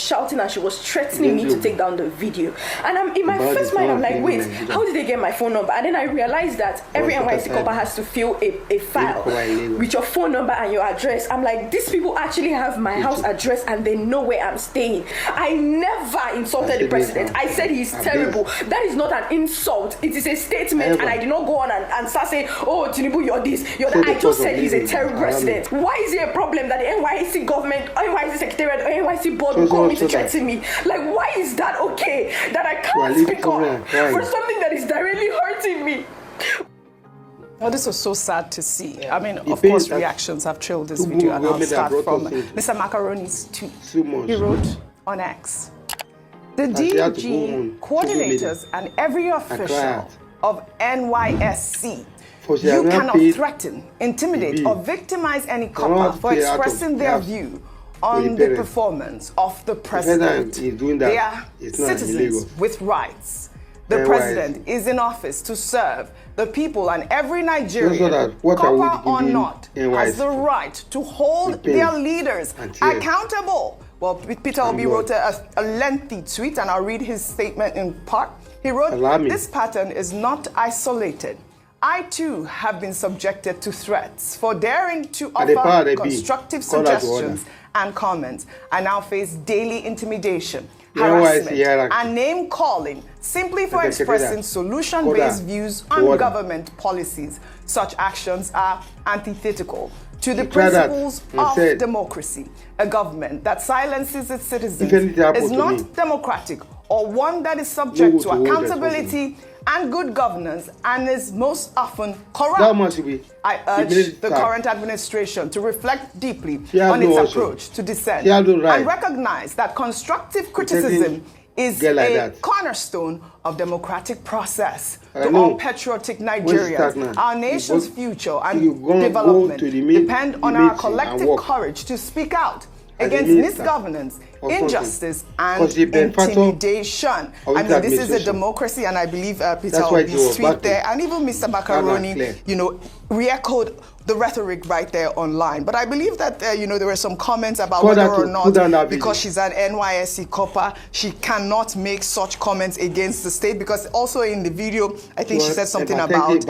shouting and she was threatening me to take down the video. And I'm in my first mind, I'm like, wait, how did they get my phone number? And then I realized that every NYSC copper has to fill a file with your phone number and your address. I'm like, these people actually have my house address and they know where I'm staying. I never insulted the president. I said he's terrible. That is not an insult. It is a statement. And I did not go on and start saying, oh, Tinubu, you're this, you're that. I just said he's a terrible president. Why is it a problem that the NYSC government, NYSC secretariat, or NYSC board will call me to threaten me? Like, why is that okay? That I can't speak up for something that is directly hurting me? Well, this was so sad to see. I mean, of course, reactions have trailed this video, and I'll start from Mr. Macaroni's tweet. He wrote on X, the DG, coordinators, and every official of NYSC, you cannot threaten, intimidate, or victimize any copper for expressing their view on the performance of the president. They are citizens with rights. The president is in office to serve the people, and every Nigerian, copper or not, has the right to hold their leaders accountable. Well, Peter Obi wrote a lengthy tweet, and I'll read his statement in part. He wrote, this pattern is not isolated. I too have been subjected to threats for daring to offer constructive suggestions and comments. I now face daily intimidation, harassment, and name-calling simply for expressing solution-based views on government policies. Such actions are antithetical to the principles of democracy. A government that silences its citizens is not democratic, or one that is subject to accountability and good governance, and is most often corrupt. I urge the current administration to reflect deeply on its approach to dissent and recognize that constructive criticism is a cornerstone of democratic process. To all patriotic Nigerians, our nation's future and development depend on our collective courage to speak out against misgovernance, injustice, and intimidation. I mean, this is a democracy, and I believe Peter Obi's tweet there, and even Mr. Macaroni, you know, re-echoed the rhetoric right there online. But I believe that, you know, there were some comments about whether or not, because she's an NYSC copper, she cannot make such comments against the state, because also in the video, I think she said something about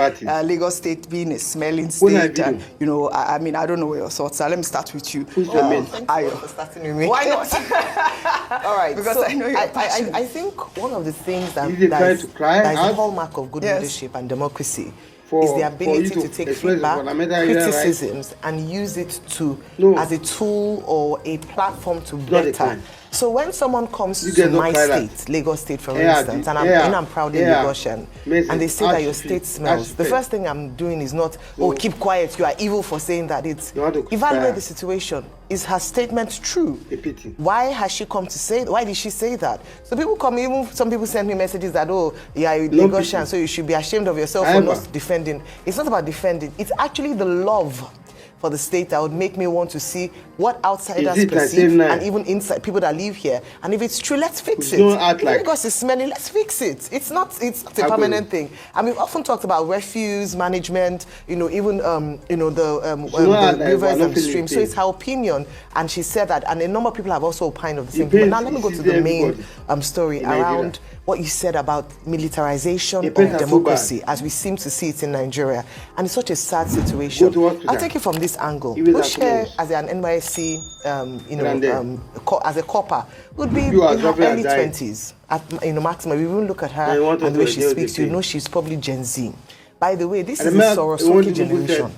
Lagos State being a smelling state. You know, I mean, I don't know what your thoughts are. Let me start with you. Ayo. For starting with me. Why not? All right. Because so I know you're passionate. I think one of the things that is a hallmark of good leadership and democracy is the ability to take feedback, criticisms, and use it to as a tool or a platform to better. So when someone comes to my state, Lagos State, for instance, and I'm proudly Lagosian, and they say that your state smells, the first thing I'm doing is not, oh, keep quiet, you are evil for saying that. It's evaluate the situation. Is her statement true? Why has she come to say? Why did she say that? So people come, even some people send me messages that, oh, yeah, you're Lagosian, so you should be ashamed of yourself for not defending. It's not about defending. It's actually the love for the state that would make me want to see what outsiders perceive, and even inside people that live here. And if it's true, let's fix it. Because it's smelling, let's fix it. It's not a permanent thing. And we've often talked about refuse management, you know, even the rivers and the streams. So it's her opinion, and she said that, and a number of people have also opined of the same thing. But now let me go to the main story around what you said about militarization of democracy, as we seem to see it in Nigeria. And it's such a sad situation. I'll take it from this angle. Push here as an NYSC, as a copper, would be in her early 20s, at maximum. We even look at her and the way she speaks, you know she's probably Gen Z. By the way, this is the Sorosoki generation.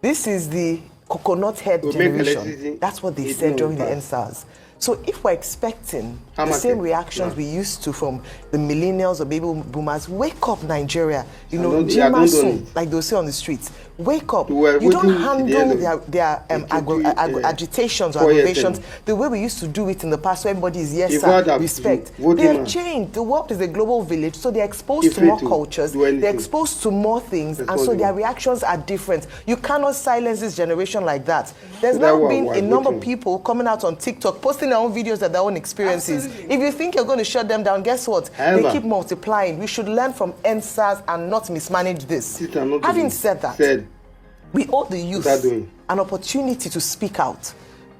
This is the coconut head generation. That's what they said during the NSAS. So if we're expecting the same reactions we used to from the millennials or baby boomers, wake up, Nigeria. You know, Jima soon, like they'll say on the streets. Wake up. You don't handle their agitations or aggravations the way we used to do it in the past, where everybody is yes, sir, respect. They have changed. The world is a global village, so they're exposed to more cultures, they're exposed to more things, and so their reactions are different. You cannot silence this generation like that. There's now been a number of people coming out on TikTok, posting their own videos of their own experiences. If you think you're going to shut them down, guess what? They keep multiplying. We should learn from NSAS and not mismanage this. Having said that, we owe the youth an opportunity to speak out.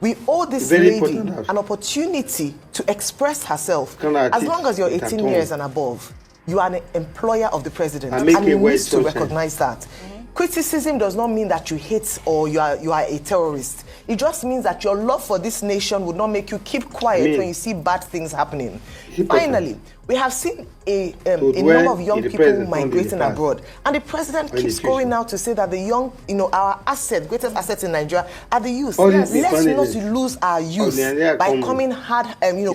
We owe this lady an opportunity to express herself. As long as you're 18 years and above, you are an employer of the president, and you need to recognize that. Criticism does not mean that you hate or you are a terrorist. It just means that your love for this nation would not make you keep quiet when you see bad things happening. Finally, we have seen a number of young people migrating abroad, and the president keeps going out to say that the young, our greatest assets in Nigeria are the youth. Let's not lose our youth by coming hard,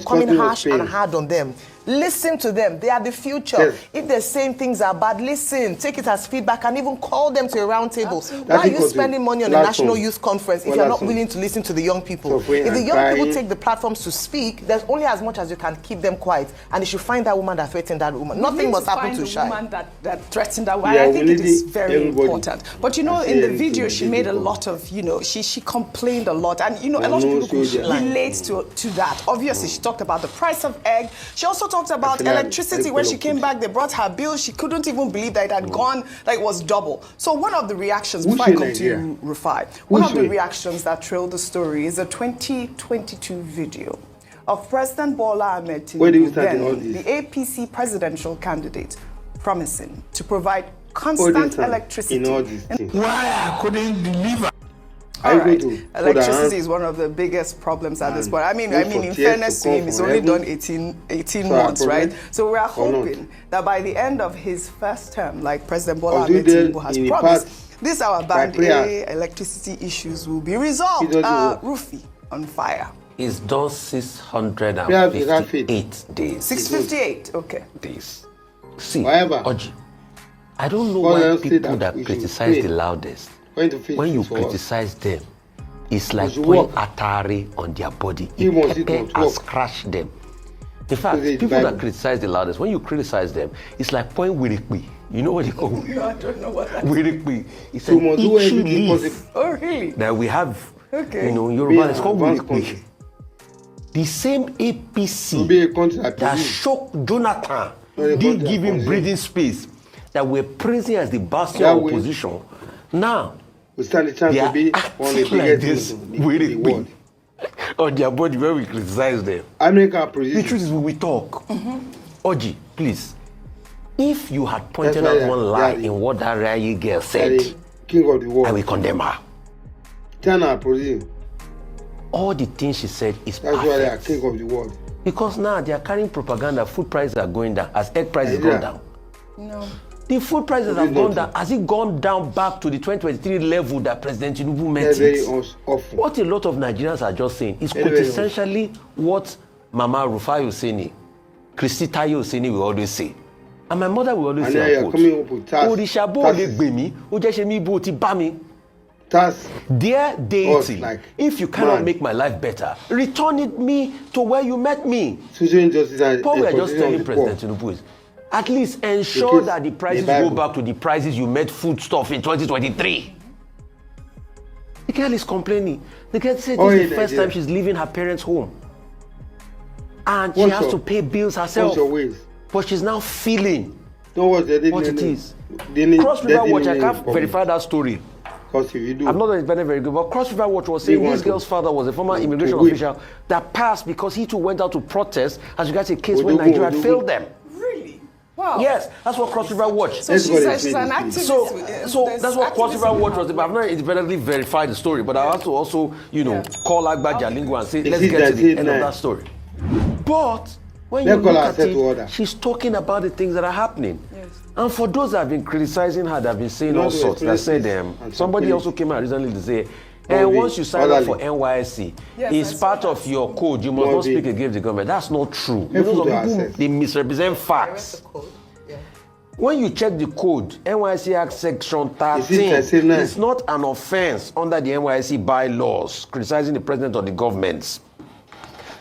coming harsh and hard on them. Listen to them. They are the future. Yes. If they're saying things are bad, listen, take it as feedback, and even call them to a round table. Why are you spending money on a National Youth Conference if you're not willing to listen to the young people? If the young people take the platforms to speak, there's only as much as you can keep them quiet, and they should find that woman that threatened that woman. Nothing must happen to Shai. Woman that threatened that woman. I think it is very important. But in the video, she made a lot of, she complained a lot, and a lot of people could relate to that. Obviously, she talked about the price of egg. She also talked about electricity. When she came back, they brought her bill. She couldn't even believe that it had gone, it was double. So one of the reactions, before I come to you, Rufai, one of the reactions that trailed the story is a 2022 video of President Bola Ahmed Tinubu, then the APC presidential candidate, promising to provide constant electricity. Why I couldn't deliver? All right. Electricity is one of the biggest problems at this point. I mean, in fairness to him, he's only done 18 months, right? So we are hoping that by the end of his first term, like President Bola Ahmed Tinubu has promised, this our band A electricity issues will be resolved. Rufi, on fire. It's done 658 days. 658, okay. Days. See, Oji, I don't know why people that criticize the loudest, when you criticize them, it's like putting Atari on their body. It pepper and scratch them. In fact, people that criticize the loudest, when you criticize them, it's like pointing wirikwi. You know what they call it? I don't know what that is. Wirikwi. It's an itchy leaf. Oh, really? That we have, Yoruba, it's called wirikwi. The same APC that shocked Jonathan, didn't give him breathing space, that were praising as the bastion of opposition. Now, we stand a chance to be one of the biggest on their body when we criticize them. The truth is, we talk. Oji, please, if you had pointed out one lie in what that Rayi girl said, king of the world, I will condemn her. All the things she said is perfect. That's why they are king of the world. Because now they are carrying propaganda, food prices are going down, as egg prices gone down. No. The food prices have gone down. Has it gone down back to the 2023 level that President Tinubu met it? What a lot of Nigerians are just saying is quintessentially what Mama Rufai Oseni, Christy Tayo Oseni will always say. And my mother will always say, dear deity, if you cannot make my life better, return it me to where you met me. What we are just telling President Tinubu is, at least ensure that the prices go back to the prices you met food stuff in 2023. The girl is complaining. The girl said this is the first time she's leaving her parents' home. And she has to pay bills herself. But she's now feeling what it is. Cross River Watch, I can't verify that story. I'm not very good, but Cross River Watch was saying this girl's father was a former immigration official that passed because he too went out to protest as regards a case when Nigeria had failed them. Really? Wow. Yes, that's what Cross River Watch. So she's an activist. So that's what Cross River Watch was about. I've not independently verified the story, but I have to also, call Agba Jalingo and say, let's get to the end of that story. But when you look at it, she's talking about the things that are happening. Yes. And for those that have been criticizing her, that have been saying all sorts, that said, somebody also came out recently to say, once you sign up for NYSC, it's part of your code. You must not speak against the government. That's not true. Some people, they misrepresent facts. When you check the code, NYSC Act Section 13, it's not an offense under the NYSC bylaws, criticizing the president or the governments.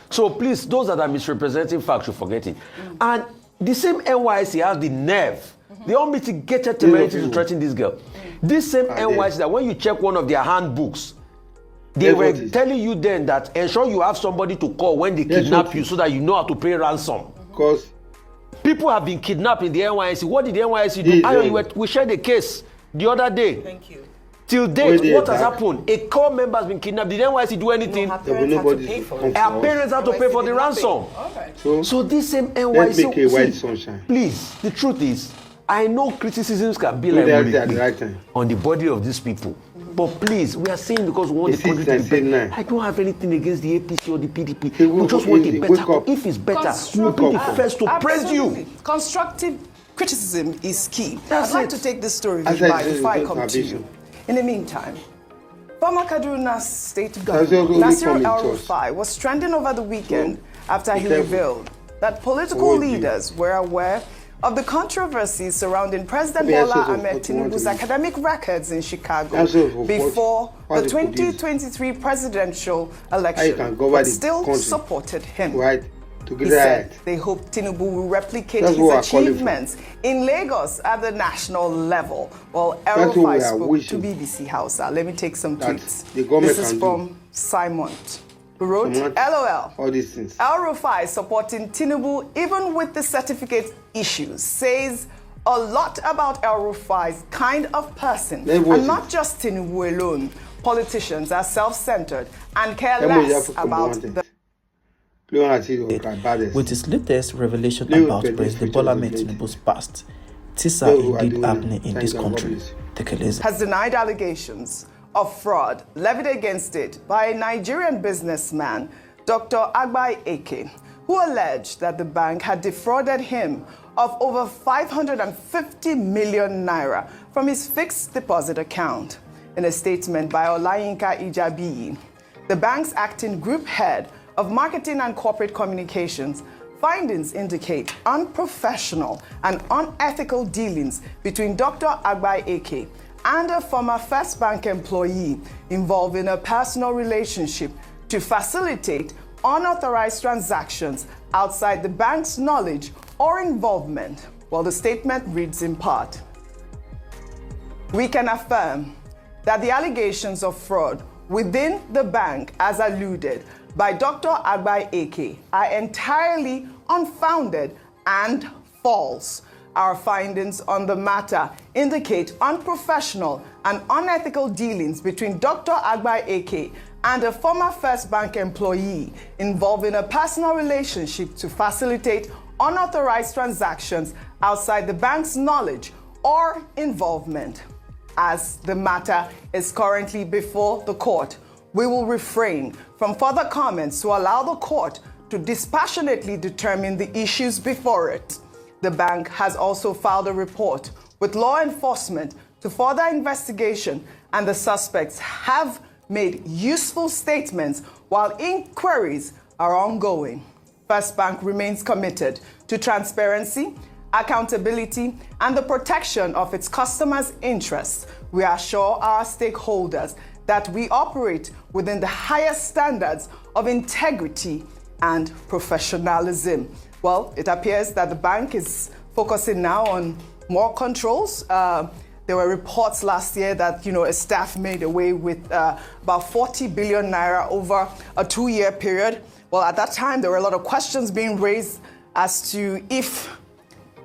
So please, those that are misrepresenting facts should forget it. And the same NYSC has the nerve, the unmitigated temerity to threaten this girl. This same NYSC, that when you check one of their handbooks, they were telling you then that ensure you have somebody to call when they kidnap you so that you know how to pay ransom. Because people have been kidnapped in the NYSC. What did the NYSC do? We shared a case the other day. Thank you. Till date, what has happened? A core member has been kidnapped. Did NYSC do anything? Our parents had to pay for the ransom. So this same NYSC, please, the truth is, I know criticisms can be like on the body of these people. But please, we are saying because we want the country to be better. I don't have anything against the APC or the PDP. We just want a better. If it's better, we'll be the first to praise you. Constructive criticism is key. I'd like to take this story before I come to you. In the meantime, former Kaduna State Governor Nasir El-Rufai was trending over the weekend after he revealed that political leaders were aware of the controversies surrounding President Bola Ahmed Tinubu's academic records in Chicago before the 2023 presidential election, but still supported him. He said they hope Tinubu will replicate his achievements in Lagos at the national level. Well, El-Rufai spoke to BBC Hausa. Let me take some tweets. This is from Simon, who wrote, LOL, El-Rufai supporting Tinubu even with the certificate issues says a lot about El-Rufai's kind of person. And not just Tinubu alone. Politicians are self-centered and care less about the... With his latest revelation about President Bola Ahmed Tinubu's past, things are indeed happening in this country. Take a listen. Has denied allegations of fraud levied against it by a Nigerian businessman, Dr. Agbai Eke, who alleged that the bank had defrauded him of over 550 million naira from his fixed deposit account. In a statement by Olayinka Ijabiyi, the bank's acting group head of Marketing and Corporate Communications, findings indicate unprofessional and unethical dealings between Dr. Agbai Eke and a former First Bank employee involving a personal relationship to facilitate unauthorized transactions outside the bank's knowledge or involvement. Well, the statement reads in part, we can affirm that the allegations of fraud within the bank, as alluded by Dr. Agbai Eke, are entirely unfounded and false. Our findings on the matter indicate unprofessional and unethical dealings between Dr. Agbai Eke and a former First Bank employee involving a personal relationship to facilitate unauthorized transactions outside the bank's knowledge or involvement. As the matter is currently before the court, we will refrain from further comments to allow the court to dispassionately determine the issues before it. The bank has also filed a report with law enforcement to further investigation, and the suspects have made useful statements while inquiries are ongoing. First Bank remains committed to transparency, accountability, and the protection of its customers' interests. We assure our stakeholders that we operate within the highest standards of integrity and professionalism. Well, it appears that the bank is focusing now on more controls. There were reports last year that, a staff made away with about 40 billion naira over a 2-year period. Well, at that time, there were a lot of questions being raised as to if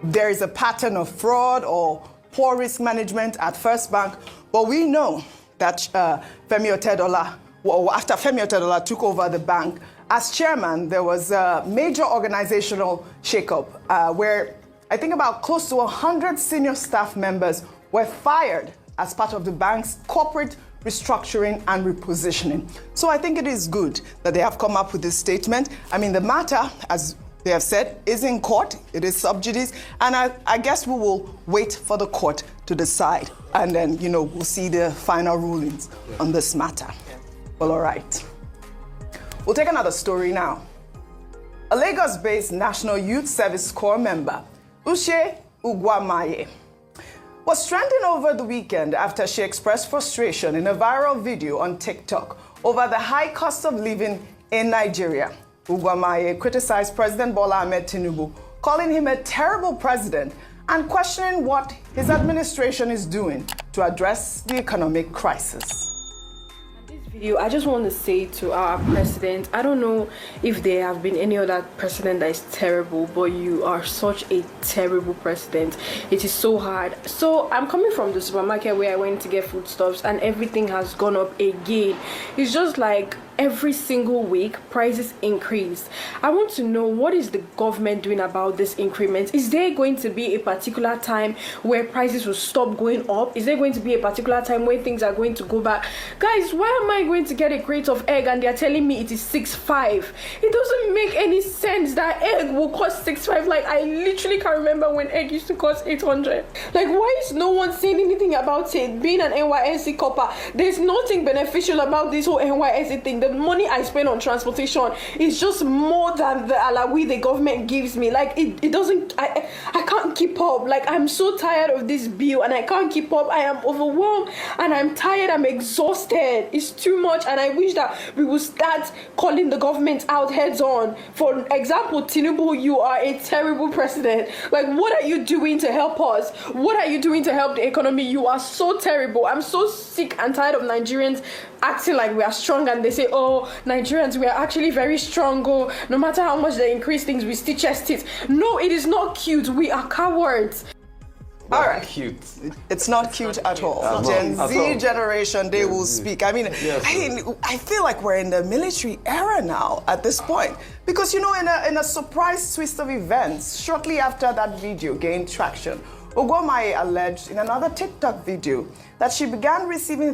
there is a pattern of fraud or poor risk management at First Bank. But we know that Femi Otedola, after Femi Otedola took over the bank as chairman, there was a major organizational shakeup where I think about close to 100 senior staff members were fired as part of the bank's corporate restructuring and repositioning. So I think it is good that they have come up with this statement. I mean, the matter, as they have said, is in court. It is sub judice. And I guess we will wait for the court to decide. And then, we'll see the final rulings on this matter. Well, all right. We'll take another story now. A Lagos-based National Youth Service Corps member, Uche Ugwamaye, was trending over the weekend after she expressed frustration in a viral video on TikTok over the high cost of living in Nigeria. Ugwamaye criticized President Bola Ahmed Tinubu, calling him a terrible president and questioning what his administration is doing to address the economic crisis. This video, I just want to say to our president, I don't know if there have been any other president that is terrible, but you are such a terrible president. It is so hard. So I'm coming from the supermarket where I went to get foodstuffs, and everything has gone up again. It's just like every single week prices increase. I want to know, what is the government doing about this increment? Is there going to be a particular time where prices will stop going up? Is there going to be a particular time where things are going to go back? Guys, why am I going to get a crate of egg and they're telling me it is 6.5? It doesn't make any sense that egg will cost 6.5. Like, I literally can't remember when egg used to cost 800. Like, why is no one saying anything about it? Being an NYSC copper, there's nothing beneficial about this whole NYSC thing. The money I spend on transportation is just more than the alawi the government gives me. Like, it doesn't, I can't keep up. Like, I'm so tired of this bill and I can't keep up. I am overwhelmed and I'm tired. I'm exhausted. It's too much, and I wish that we will start calling the government out heads on. For example, Tinubu, you are a terrible president. Like, what are you doing to help us? What are you doing to help the economy? You are so terrible. I'm so sick and tired of Nigerians acting like we are strong, and they say, oh, Nigerians, we are actually very strong. Oh, no matter how much they increase things, we still chest it. No, it is not cute. We are cowards. All right. Cute. It's not cute at all. Gen Z generation, they will speak. I mean, I feel like we're in the military era now at this point. Because, you know, in a surprise twist of events, shortly after that video gained traction, Ogwumai alleged in another TikTok video that she began receiving